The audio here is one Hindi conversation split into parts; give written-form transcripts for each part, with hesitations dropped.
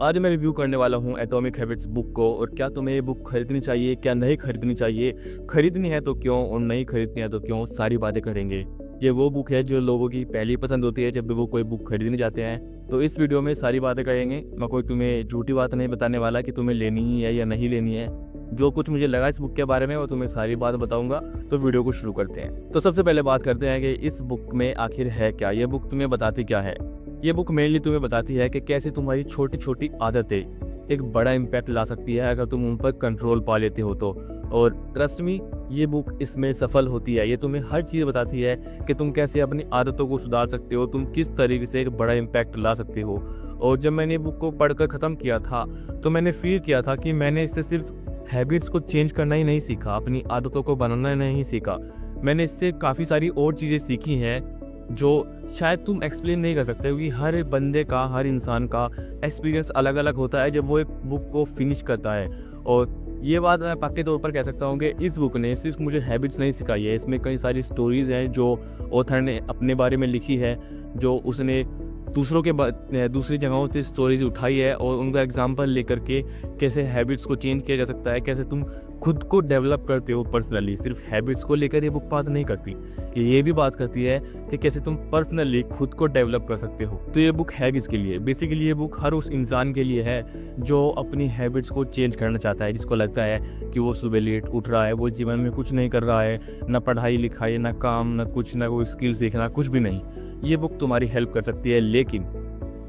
आज मैं रिव्यू करने वाला हूँ एटॉमिक हैबिट्स बुक को। और क्या तुम्हें ये बुक खरीदनी चाहिए, क्या नहीं खरीदनी चाहिए, खरीदनी है तो क्यों और नहीं खरीदनी है तो क्यों, सारी बातें करेंगे। ये वो बुक है जो लोगों की पहली पसंद होती है जब भी वो कोई बुक खरीदने जाते हैं। तो इस वीडियो में सारी बातें करेंगे। मैं कोई तुम्हें झूठी बात नहीं बताने वाला कि तुम्हें लेनी ही है या नहीं लेनी है। जो कुछ मुझे लगा इस बुक के बारे में वो तुम्हें सारी बात बताऊंगा। तो वीडियो को शुरू करते हैं। तो सबसे पहले बात करते हैं कि इस बुक में आखिर है क्या, ये बुक तुम्हें बताती क्या है। ये बुक मेनली तुम्हें बताती है कि कैसे तुम्हारी छोटी छोटी आदतें एक बड़ा इम्पैक्ट ला सकती है अगर तुम उन पर कंट्रोल पा लेते हो तो। और ट्रस्ट मी, ये बुक इसमें सफल होती है। ये तुम्हें हर चीज़ बताती है कि तुम कैसे अपनी आदतों को सुधार सकते हो, तुम किस तरीके से एक बड़ा इम्पैक्ट ला सकते हो। और जब मैंने बुक को पढ़कर ख़त्म किया था तो मैंने फील किया था कि मैंने इससे सिर्फ हैबिट्स को चेंज करना ही नहीं सीखा, अपनी आदतों को बनाना नहीं सीखा। मैंने इससे काफ़ी सारी और चीज़ें सीखी हैं जो शायद तुम एक्सप्लेन नहीं कर सकते, क्योंकि हर बंदे का, हर इंसान का एक्सपीरियंस अलग अलग होता है जब वो एक बुक को फिनिश करता है। और ये बात मैं पक्के तौर पर कह सकता हूँ कि इस बुक ने सिर्फ मुझे हैबिट्स नहीं सिखाई है, इसमें कई सारी स्टोरीज़ हैं जो ऑथर ने अपने बारे में लिखी है, जो उसने दूसरों के दूसरी जगहों से स्टोरीज उठाई है और उनका एग्जांपल लेकर के कैसे हैबिट्स को चेंज किया जा सकता है, कैसे तुम खुद को डेवलप करते हो पर्सनली। सिर्फ हैबिट्स को लेकर ये बुक बात नहीं करती, ये भी बात करती है कि कैसे तुम पर्सनली खुद को डेवलप कर सकते हो। तो ये बुक है किसके लिए? बेसिकली ये बुक हर उस इंसान के लिए है जो अपनी हैबिट्स को चेंज करना चाहता है, जिसको लगता है कि वो सुबह लेट उठ रहा है, वो जीवन में कुछ नहीं कर रहा है, ना पढ़ाई लिखाई, ना काम, ना कुछ, ना कोई स्किल सीखना, कुछ भी नहीं। ये बुक तुम्हारी हेल्प कर सकती है, लेकिन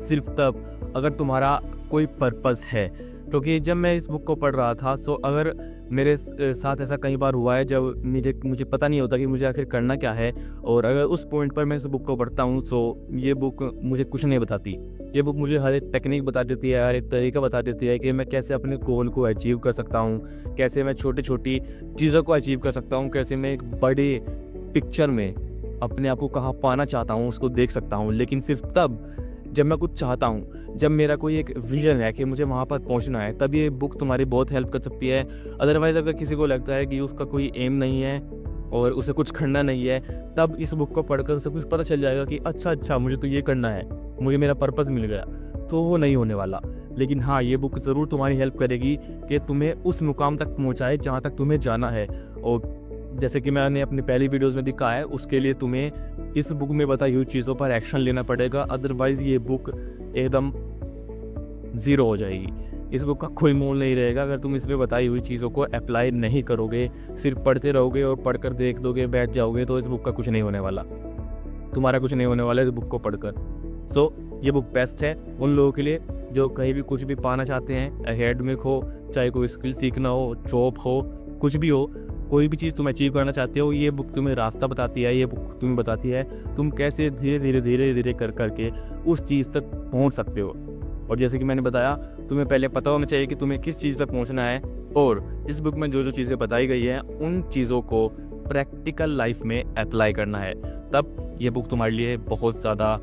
सिर्फ तब अगर तुम्हारा कोई पर्पस है। क्योंकि जब मैं इस बुक को पढ़ रहा था सो अगर मेरे साथ ऐसा कई बार हुआ है जब मुझे पता नहीं होता कि मुझे आखिर करना क्या है, और अगर उस पॉइंट पर मैं इस बुक को पढ़ता हूँ सो ये बुक मुझे कुछ नहीं बताती। ये बुक मुझे हर एक टेक्निक बता देती है, हर एक तरीका बता देती है कि मैं कैसे अपने गोल को अचीव कर सकता हूँ, कैसे मैं छोटी छोटी चीज़ों को अचीव कर सकता हूँ, कैसे मैं एक बड़े पिक्चर में अपने आप को कहाँ पाना चाहता हूँ उसको देख सकता हूँ। लेकिन सिर्फ तब जब मैं कुछ चाहता हूँ, जब मेरा कोई एक विजन है कि मुझे वहाँ पर पहुँचना है, तब ये बुक तुम्हारी बहुत हेल्प कर सकती है। अदरवाइज़ अगर किसी को लगता है कि उसका कोई एम नहीं है और उसे कुछ करना नहीं है, तब इस बुक को पढ़कर उसे कुछ पता चल जाएगा कि अच्छा मुझे तो ये करना है, मुझे मेरा पर्पस मिल गया, तो वो नहीं होने वाला। लेकिन हाँ, ये बुक ज़रूर तुम्हारी हेल्प करेगी कि तुम्हें उस मुकाम तक पहुँचाए जहाँ तक तुम्हें जाना है। और जैसे कि मैंने अपनी पहली वीडियोस में दिखाया है, उसके लिए तुम्हें इस बुक में बताई हुई चीज़ों पर एक्शन लेना पड़ेगा, अदरवाइज़ ये बुक एकदम ज़ीरो हो जाएगी। इस बुक का कोई मोल नहीं रहेगा अगर तुम इसमें बताई हुई चीज़ों को अप्लाई नहीं करोगे, सिर्फ पढ़ते रहोगे और पढ़कर देख दोगे, बैठ जाओगे, तो इस बुक का कुछ नहीं होने वाला। तुम्हारा कुछ नहीं होने वाला इस बुक को पढ़कर। सो ये बुक बेस्ट है उन लोगों के लिए जो कहीं भी कुछ भी पाना चाहते हैं, एकेडमिक हो, चाहे कोई स्किल सीखना हो, जॉब हो, कुछ भी हो, कोई भी चीज़ तुम अचीव करना चाहते हो, ये बुक तुम्हें रास्ता बताती है। ये बुक तुम्हें बताती है तुम कैसे धीरे धीरे कर करके उस चीज़ तक पहुंच सकते हो। और जैसे कि मैंने बताया, तुम्हें पहले पता होना चाहिए कि तुम्हें किस चीज़ तक पहुंचना है, और इस बुक में जो जो चीज़ें बताई गई हैं उन चीज़ों को प्रैक्टिकल लाइफ में अप्लाई करना है, तब ये बुक तुम्हारे लिए बहुत ज़्यादा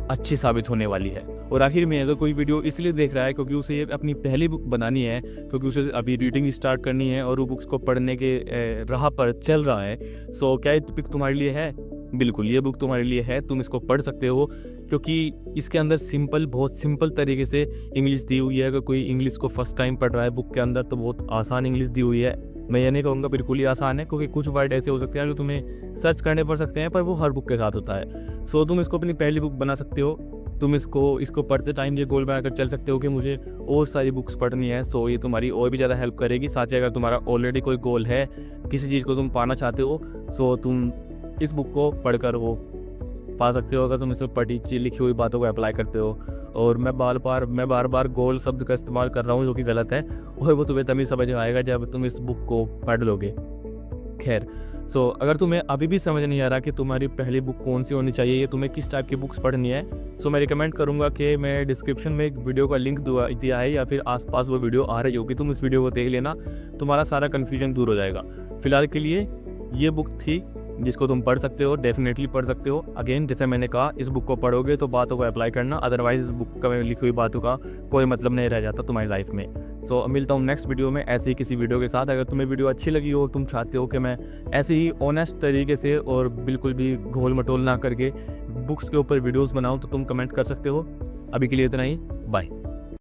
अच्छी साबित होने वाली है। और आखिर में अगर कोई वीडियो इसलिए देख रहा है क्योंकि उसे अपनी पहली बुक बनानी है, क्योंकि उसे अभी रीडिंग स्टार्ट करनी है और वो बुक्स को पढ़ने के राह पर चल रहा है, सो क्या ये टॉपिक तुम्हारे लिए है? बिल्कुल, ये बुक तुम्हारे लिए है, तुम इसको पढ़ सकते हो, क्योंकि इसके अंदर बहुत सिंपल तरीके से इंग्लिश दी हुई है। अगर कोई इंग्लिश को फर्स्ट टाइम पढ़ रहा है बुक के अंदर, तो बहुत आसान इंग्लिश दी हुई है। मैं ये नहीं कहूँगा बिल्कुल ही आसान है, क्योंकि कुछ वर्ड ऐसे हो सकते हैं जो तुम्हें सर्च करने पड़ सकते हैं, पर वो हर बुक के साथ होता है। सो तुम इसको अपनी पहली बुक बना सकते हो। तुम इसको पढ़ते टाइम ये गोल बनाकर चल सकते हो कि मुझे और सारी बुक्स पढ़नी है। सो ये तुम्हारी और भी ज़्यादा हेल्प करेगी। साथ ही अगर तुम्हारा ऑलरेडी कोई गोल है, किसी चीज़ को तुम पाना चाहते हो, सो तुम इस बुक को पढ़कर वो पा सकते हो, अगर तुम इसमें पढ़ी लिखी हुई बातों को अप्लाई करते हो। और मैं बार बार गोल शब्द का इस्तेमाल कर रहा हूँ जो कि गलत है, और वो तुम्हें तभी समझ आएगा जब तुम इस बुक को पढ़ लोगे। खैर, सो अगर तुम्हें अभी भी समझ नहीं आ रहा कि तुम्हारी पहली बुक कौन सी होनी चाहिए या तुम्हें किस टाइप की बुक्स पढ़नी है, सो मैं रिकमेंड करूँगा कि मैं डिस्क्रिप्शन में एक वीडियो का लिंक दिया है, या फिर आसपास वो वीडियो आ रही होगी, तुम इस वीडियो को देख लेना, तुम्हारा सारा कन्फ्यूजन दूर हो जाएगा। फिलहाल के लिए ये बुक थी जिसको तुम पढ़ सकते हो, डेफिनेटली पढ़ सकते हो। अगेन, जैसे मैंने कहा, इस बुक को पढ़ोगे तो बातों को अप्लाई करना, अदरवाइज इस बुक का में लिखी हुई बातों का कोई मतलब नहीं रह जाता तुम्हारी लाइफ में। सो मिलता हूँ नेक्स्ट वीडियो में ऐसे ही किसी वीडियो के साथ। अगर तुम्हें वीडियो अच्छी लगी हो, तुम चाहते हो कि मैं ऐसे ही ऑनेस्ट तरीके से और बिल्कुल भी घोल मटोल ना करके बुक्स के ऊपर वीडियोज़ बनाऊँ, तो तुम कमेंट कर सकते हो। अभी के लिए इतना ही, बाय।